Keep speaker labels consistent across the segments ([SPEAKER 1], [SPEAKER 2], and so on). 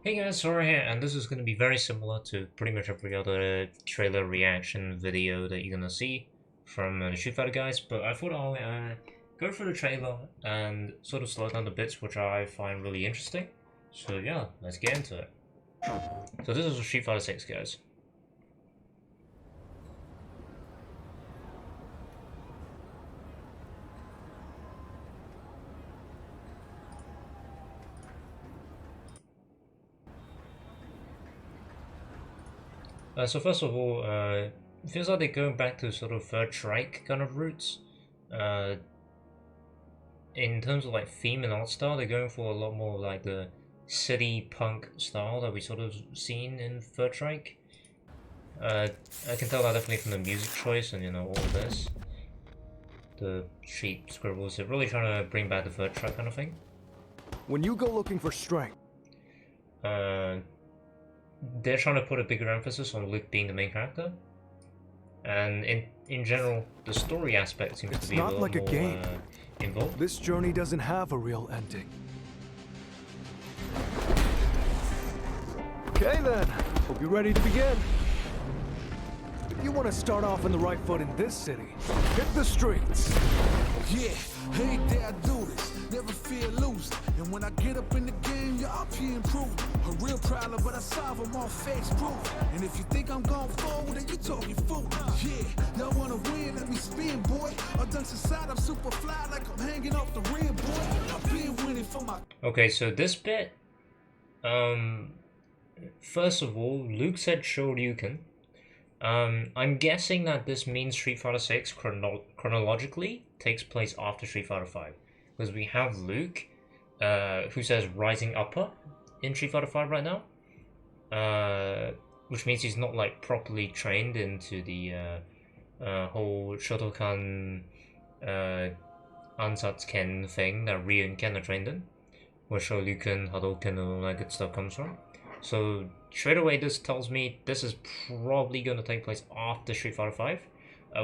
[SPEAKER 1] Hey guys, Sora here, and this is going to be very similar to pretty much every other trailer reaction video that you're going to see from the Street Fighter guys, but I thought I'll go through the trailer and sort of slow down the bits which I find really interesting. So yeah, let's get into it. So this is Street Fighter 6, guys. So first of all, it feels like they're going back to sort of Third Strike kind of roots. In terms of like theme and art style, they're going for a lot more like the city punk style that we sort of seen in Third Strike. I can tell that definitely from the music choice and all of this. The street scribbles, they're really trying to bring back the Third Strike kind of thing.
[SPEAKER 2] When you go looking for strength,
[SPEAKER 1] they're trying to put a bigger emphasis on Luke being the main character, and in general, the story aspect seems to be a little
[SPEAKER 2] like a
[SPEAKER 1] more
[SPEAKER 2] game.
[SPEAKER 1] involved.
[SPEAKER 2] This journey doesn't have a real ending. Okay then, hope you're ready to begin. If you want to start off on the right foot in this city, hit the streets.
[SPEAKER 3] Yeah, hey there, I do this. Never fear losing. And when I get up in the game, you're up here improving. A real problem, but I solve them all fakes proof. And if you think I'm going forward, then you talking fool. Yeah, y'all wanna win, let me spin, boy. All dunks aside, I'm super fly like I'm hanging off the rim, boy. I've been winning for my...
[SPEAKER 1] Okay, so this bit, first of all, Luke said Shoryuken. I'm guessing that this means Street Fighter 6 chronologically takes place after Street Fighter 5. Because we have Luke, who says Rising Upper in Street Fighter 5 right now. Which means he's not like properly trained into the whole Shotokan Ansatsuken thing that Ryu and Ken are trained in. Where Shoryuken, Hadouken, and all that good stuff comes from. So straight away this tells me this is probably going to take place after Street Fighter 5.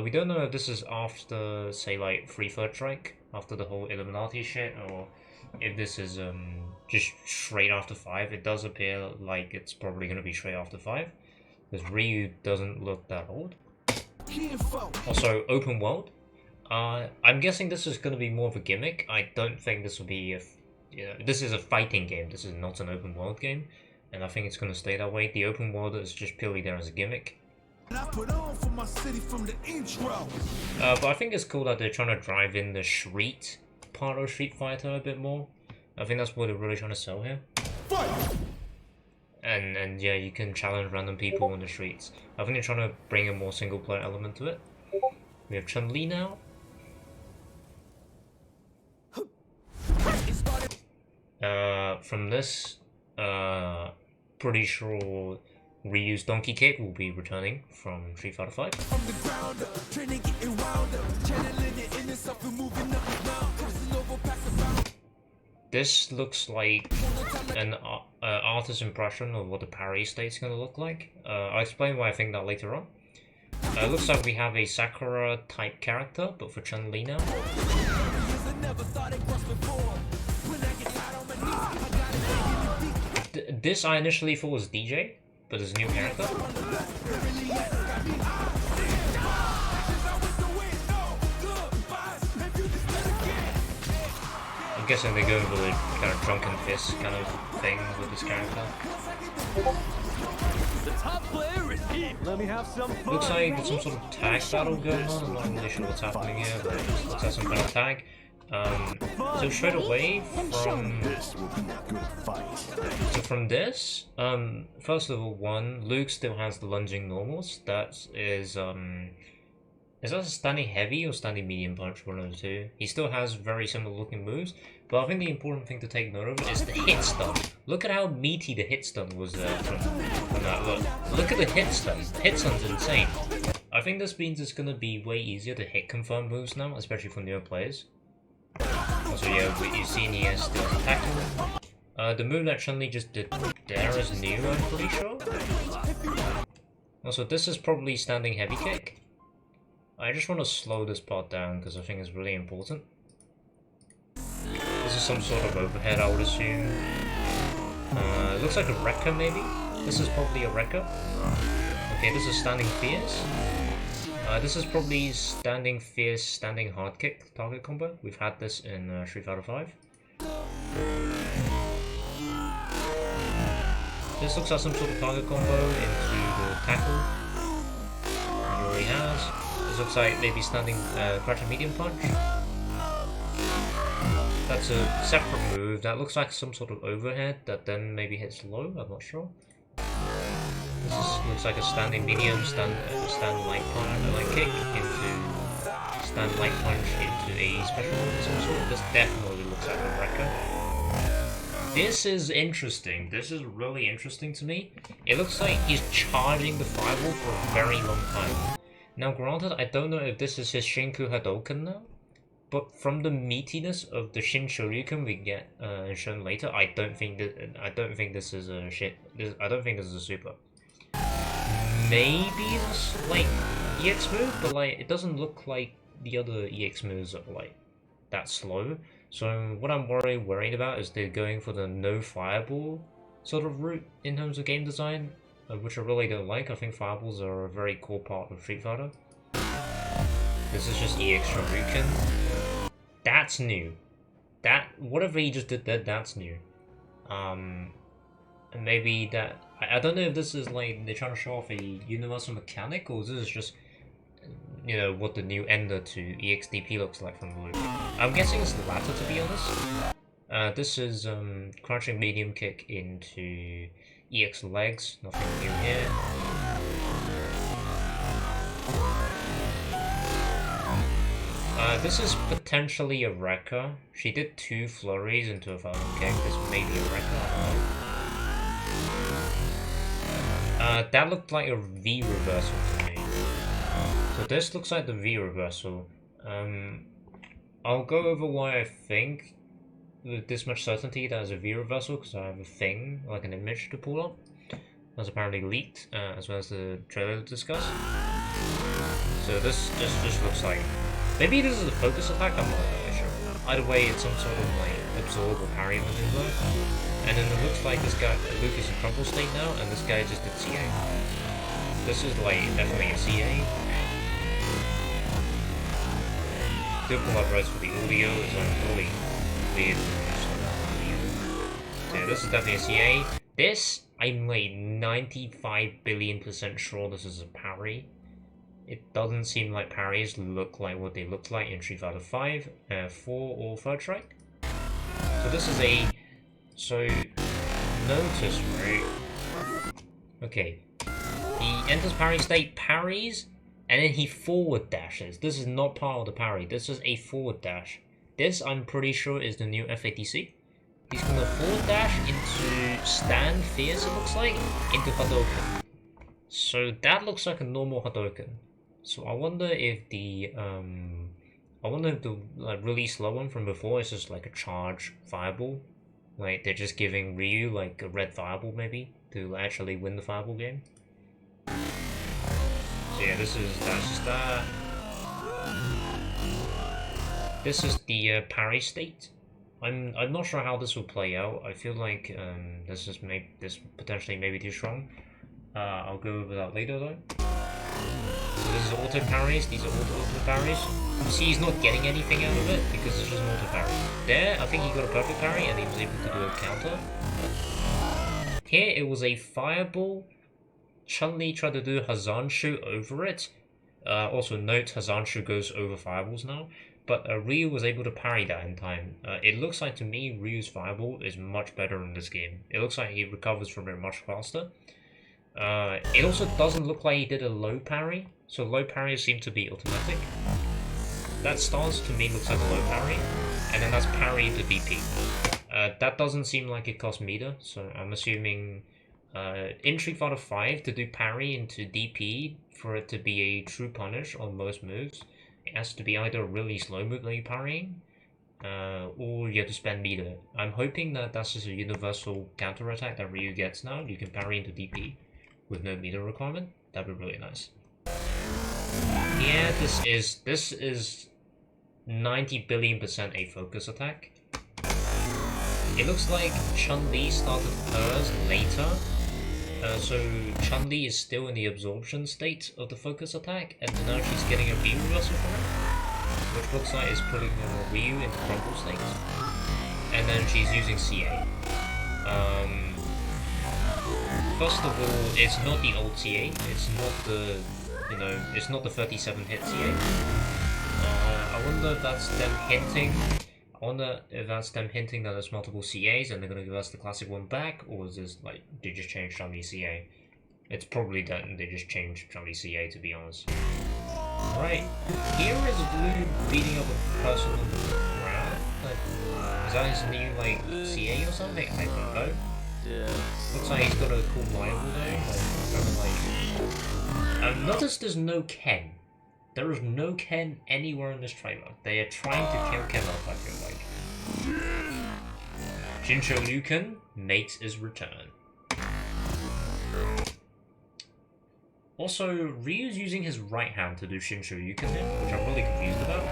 [SPEAKER 1] We don't know if this is after, say, like Third Strike, after the whole Illuminati shit, or if this is just straight after 5. It does appear like it's probably going to be straight after 5, because Ryu doesn't look that old. Also, open world. I'm guessing this is going to be more of a gimmick. I don't think this will be this is a fighting game. This is not an open world game. And I think it's going to stay that way. The open world is just purely there as a gimmick. But I think it's cool that they're trying to drive in the street part of Street Fighter a bit more. I think that's what they're really trying to sell here. And yeah, you can challenge random people on the streets. I think they're trying to bring a more single player element to it. We have Chun-Li now. From this, pretty sure Ryu's Donkey Kick will be returning from Street Fighter 5. This looks like an artist's impression of what the parry state's going to look like. I'll explain why I think that later on. It looks like we have a Sakura type character, but for Chun-Li now. This I initially thought was DJ, but it's a new character. I'm guessing they're going for the kind of drunken fist kind of thing with this character.
[SPEAKER 2] Let me have some fun.
[SPEAKER 1] Looks like there's some sort of tag battle going on. I'm not really sure what's happening here, but it just looks like some kind of tag. So straight away from this, first of all, Luke still has the lunging normals. That is that a standing heavy or standing medium punch? One of the two. He still has very similar looking moves, but I think the important thing to take note of is the hit stun. Look at how meaty the hit stun was there from that. Look at the hit stun. Hit stun's insane. I think this means it's gonna be way easier to hit confirm moves now, especially for newer players. Also, yeah, you see Nia still attacking. The move that Chun-Li just did there is new, I'm pretty sure. Also, this is probably standing heavy kick. I just want to slow this part down because I think it's really important. This is some sort of overhead, I would assume. looks like a Rekka maybe? This is probably a Rekka. Okay, this is standing fierce. This is probably standing fierce, standing hard kick target combo. We've had this in Street Fighter 5. This looks like some sort of target combo into the tackle. He already has. This looks like maybe standing crouching medium punch. That's a separate move. That looks like some sort of overhead that then maybe hits low. I'm not sure. This looks like a standing medium, stand light punch, light kick into stand light punch into a special move of some sort. This definitely looks like a Rekka. This is interesting. This is really interesting to me. It looks like he's charging the fireball for a very long time. Now, granted, I don't know if this is his Shinku Hadouken now. But from the meatiness of the Shin Shoryuken we get shown later, I don't think this is a shit. I don't think this is a super. Maybe it's like EX move, but like it doesn't look like the other EX moves are like that slow. So what I'm worried about is they're going for the no fireball sort of route in terms of game design, which I really don't like. I think fireballs are a very core part of Street Fighter. This is just EX Shoryuken. That's new. Whatever he just did there, that's new. And maybe that I don't know if this is like they're trying to show off a universal mechanic, or this is just, you know, what the new ender to EXDP looks like from the loop. I'm guessing it's the latter, to be honest. This is crouching medium kick into EX legs. Nothing new here. This is potentially a Rekka. She did 2 flurries into a falcon kick. This may be a Rekka. That looked like a V reversal to me. So this looks like the V reversal. I'll go over why I think with this much certainty that is a V reversal, because I have a thing, like an image to pull up. That's apparently leaked, as well as the trailer to discuss. So this just looks like... Maybe this is a focus attack, I'm not really sure. Either way, it's some sort of like absorb or parry maneuver. And then it looks like this guy, Luke, is in crumple state now, and this guy just did CA. This is like definitely a CA. Do pull up rights for the audio, it's really weird. So yeah, this is definitely a CA. This, I'm like 95 billion% sure this is a parry. It doesn't seem like parries look like what they looked like in Street Fighter 5, 4, or Third Strike. So this is a... So, notice, right? Okay. He enters parry state, parries, and then he forward dashes. This is not part of the parry, this is a forward dash. This, I'm pretty sure, is the new FATC. He's gonna forward dash into stand fierce, it looks like, into Hadouken. So that looks like a normal Hadouken. So I wonder if the like really slow one from before is just like a charge fireball. Like they're just giving Ryu like a red fireball maybe to actually win the fireball game. So yeah, that's just that. This is the parry state. I'm not sure how this will play out. I feel like this potentially maybe too strong. I'll go over that later though. So this is auto parries, these are auto parries. You see he's not getting anything out of it because it's just an auto parry. There, I think he got a perfect parry and he was able to do a counter. Here it was a fireball. Chun-Li tried to do Hazanshu over it. Also note Hazanshu goes over fireballs now. But Ryu was able to parry that in time. It looks like to me Ryu's fireball is much better in this game. It looks like he recovers from it much faster. It also doesn't look like he did a low parry, so low parries seem to be automatic. That stance to me looks like a low parry, and then that's parry into DP. That doesn't seem like it cost meter, so I'm assuming in Street Fighter 5 to do parry into DP, for it to be a true punish on most moves, it has to be either a really slow move that you're parrying, or you have to spend meter. I'm hoping that that's just a universal counter attack that Ryu gets now. You can parry into DP with no meter requirement. That'd be really nice. Yeah, this is 90 billion% a focus attack. It looks like Chun-Li started hers later. So Chun-Li is still in the absorption state of the focus attack, and now she's getting a Ryu reversal from it, which looks like it's putting Ryu into crumble state. And then she's using CA. First of all, it's not the old CA. It's not the, it's not the 37 hit CA. I wonder if that's them hinting. I wonder if that's them hinting that there's multiple CAs and they're gonna give us the classic one back, or is this like they just changed Chun-Li CA? It's probably that they just changed Chun-Li CA, to be honest. Right, here is Blue beating up a person on the ground. Like, is that his new like CA or something? I don't know.
[SPEAKER 4] Yeah.
[SPEAKER 1] Looks like he's got a cool rival there. Notice there's no Ken. There is no Ken anywhere in this trailer. They are trying to kill Ken off, I feel like. Shinsho Luken makes his return. Also, Ryu's using his right hand to do Shinsho Luken here, which I'm really confused about.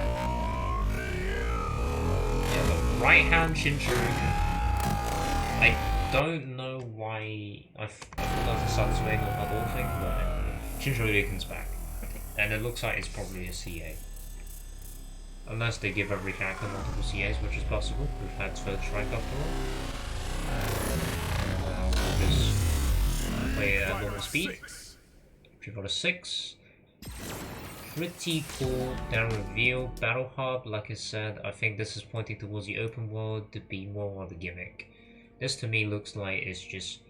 [SPEAKER 1] Yeah, the right hand Shinsho Luken. I don't know why I thought that's a Satsue or that whole thing, but Shinsho Luken's back. And it looks like it's probably a CA. Unless they give every character multiple CAs, which is possible. We've had Third Strike after all. We'll just play at normal speed. We've got a 6. Pretty cool. That reveal. Battle Hub, like I said, I think this is pointing towards the open world to be more of a gimmick. This to me looks like it's just...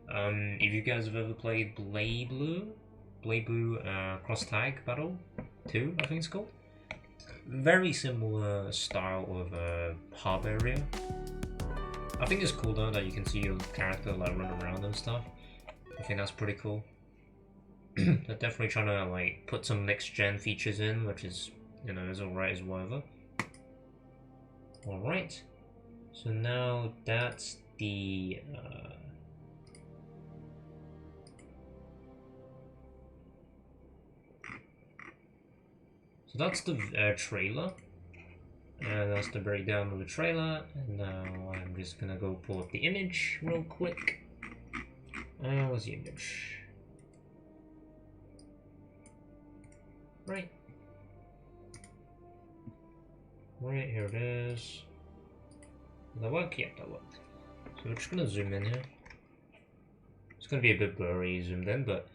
[SPEAKER 1] if you guys have ever played Blade Blue Cross Tag Battle 2, I think it's called. Very similar style of hub area. I think it's cool though that you can see your character like run around and stuff. I think that's pretty cool. They're definitely trying to like put some next gen features in, which is is alright as whatever. Alright. So now that's the so that's the trailer, and that's the breakdown of the trailer. And now I'm just gonna go pull up the image real quick. Where's the image? Right, here it is. Did that work? Yep, that worked. So we're just gonna zoom in here. It's gonna be a bit blurry zoomed in, but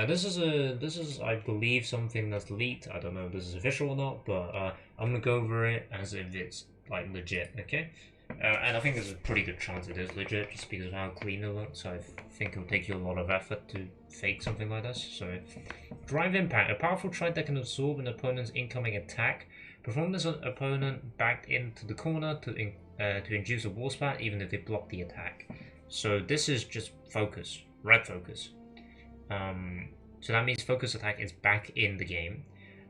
[SPEAKER 1] this is I believe something that's leaked. I don't know if this is official or not, but I'm gonna go over it as if it's like legit, okay? And I think there's a pretty good chance it is legit, just because of how clean it looks. I think it'll take you a lot of effort to fake something like this. So, Drive Impact, a powerful trait that can absorb an opponent's incoming attack. Perform this on an opponent backed into the corner to induce a wall spat, even if they block the attack. So this is just focus, red focus. So that means focus attack is back in the game,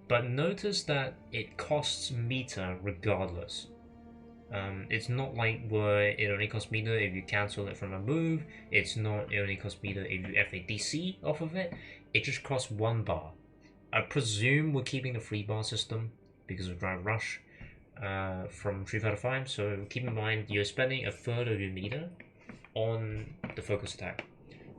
[SPEAKER 1] but notice that it costs meter regardless. It's not like where it only costs meter if you cancel it from a move. It's not it only costs meter if you FADC off of it. It just costs 1 bar. I presume we're keeping the 3 bar system because of Drive Rush from Street Fighter 5. So keep in mind you're spending a third of your meter on the focus attack.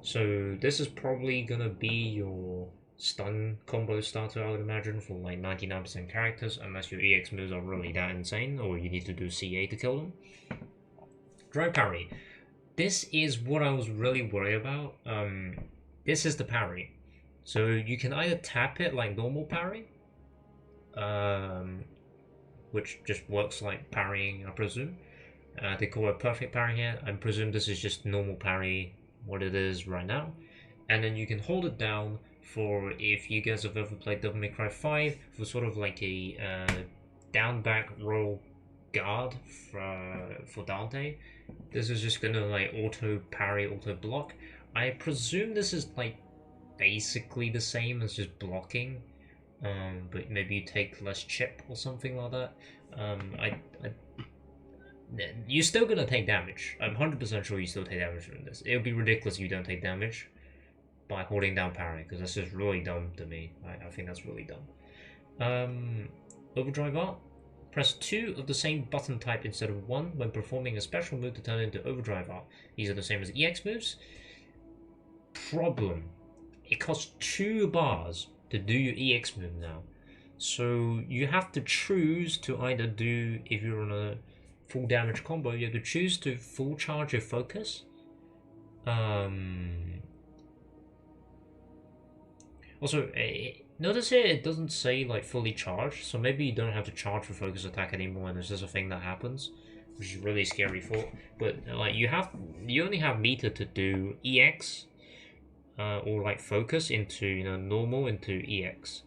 [SPEAKER 1] So this is probably gonna be your stun combo starter, I would imagine, for like 99% characters, unless your EX moves are really that insane, or you need to do CA to kill them. Drive parry. This is what I was really worried about. This is the parry. So you can either tap it like normal parry, which just works like parrying, I presume. They call it perfect parry here. I presume this is just normal parry, what it is right now. And then you can hold it down for, if you guys have ever played Devil May Cry 5, for sort of like a down back roll guard for Dante. This is just gonna like auto parry, auto block. I presume this is like basically the same as just blocking, but maybe you take less chip or something like that. You're still gonna take damage. I'm 100% sure you still take damage from this. It would be ridiculous if you don't take damage by holding down parry, because that's just really dumb to me. I think that's really dumb. Overdrive art. Press 2 of the same button type instead of 1 when performing a special move to turn it into overdrive art. These are the same as EX moves. Problem. It costs 2 bars to do your EX move now. So you have to choose to either do, if you're on a full damage combo, you have to choose to full charge your focus. Also, notice here it doesn't say like fully charged, so maybe you don't have to charge for focus attack anymore, and it's just a thing that happens, which is really scary thought. But like you only have meter to do EX, or like focus into normal into EX.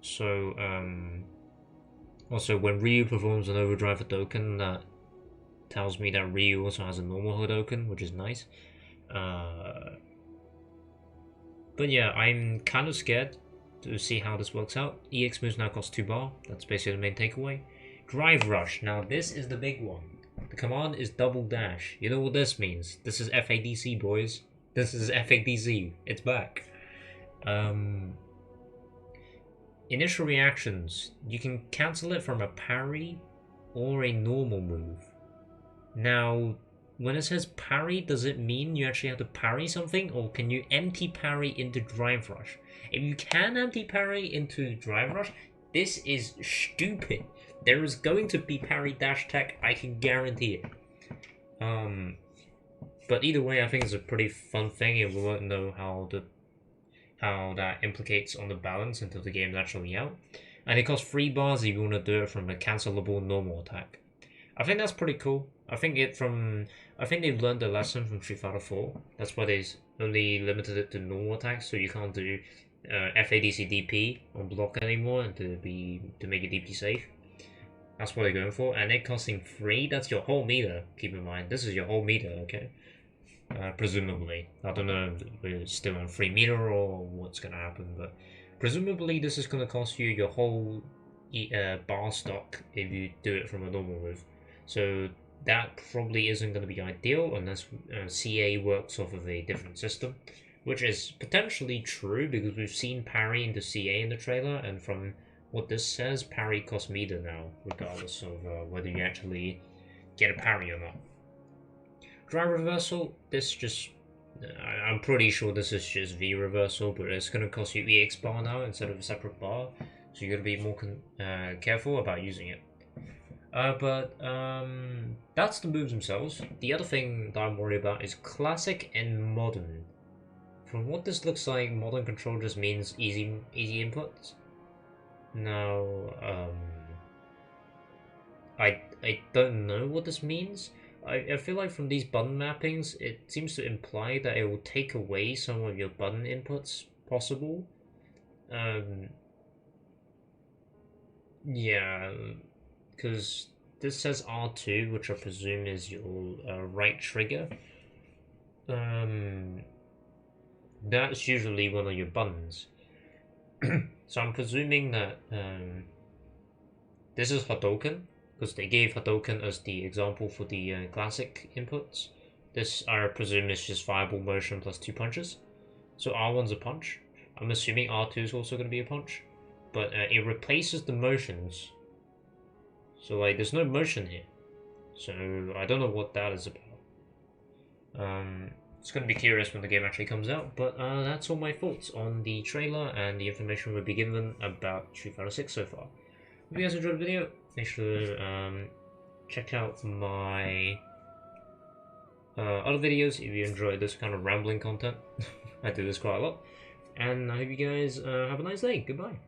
[SPEAKER 1] So also when Ryu performs an overdrive Hadouken, that tells me that Ryu also has a normal Hadouken, which is nice. But yeah, I'm kind of scared to see how this works out. EX moves now cost 2 bar. That's basically the main takeaway. Drive Rush. Now this is the big one. The command is double dash. You know what this means? This is FADC, boys. This is FADC. It's back. Initial reactions. You can cancel it from a parry or a normal move. Now, when it says parry, does it mean you actually have to parry something, or can you empty parry into Drive Rush? If you can empty parry into Drive Rush, this is stupid. There is going to be parry dash tech, I can guarantee it. But either way, I think it's a pretty fun thing, and we won't know how that implicates on the balance until the game's actually out. And it costs 3 bars if you want to do it from a cancelable normal attack. I think that's pretty cool. I think they've learned a lesson from Street Fighter 4. That's why they only limited it to normal attacks, so you can't do FADC DP on block anymore, and to make your DP safe. That's what they're going for. And it costing 3, that's your whole meter. Keep in mind, this is your whole meter, okay? Presumably. I don't know if we're still on 3 meter or what's gonna happen, but presumably this is gonna cost you your whole bar stock if you do it from a normal move. So that probably isn't going to be ideal unless CA works off of a different system, which is potentially true because we've seen parry into CA in the trailer, and from what this says, parry costs meter now, regardless of whether you actually get a parry or not. Drive reversal, this just, I'm pretty sure this is just V reversal, but it's going to cost you EX bar now instead of a separate bar, so you got to be more careful about using it. But that's the moves themselves. The other thing that I'm worried about is classic and modern. From what this looks like, modern control just means easy inputs. Now, I don't know what this means. I feel like from these button mappings, it seems to imply that it will take away some of your button inputs possible. Yeah. Because this says R2, which I presume is your right trigger. That's usually one of your buttons. So I'm presuming that this is Hadouken, because they gave Hadouken as the example for the classic inputs. This, I presume, is just viable motion plus 2 punches. So R1's a punch. I'm assuming R2 is also going to be a punch. But it replaces the motions. So like, there's no motion here, so I don't know what that is about. It's gonna be curious when the game actually comes out, but that's all my thoughts on the trailer and the information we've been given about Street Fighter 6 so far. If you guys enjoyed the video, make sure to check out my other videos if you enjoy this kind of rambling content. I do this quite a lot, and I hope you guys have a nice day. Goodbye.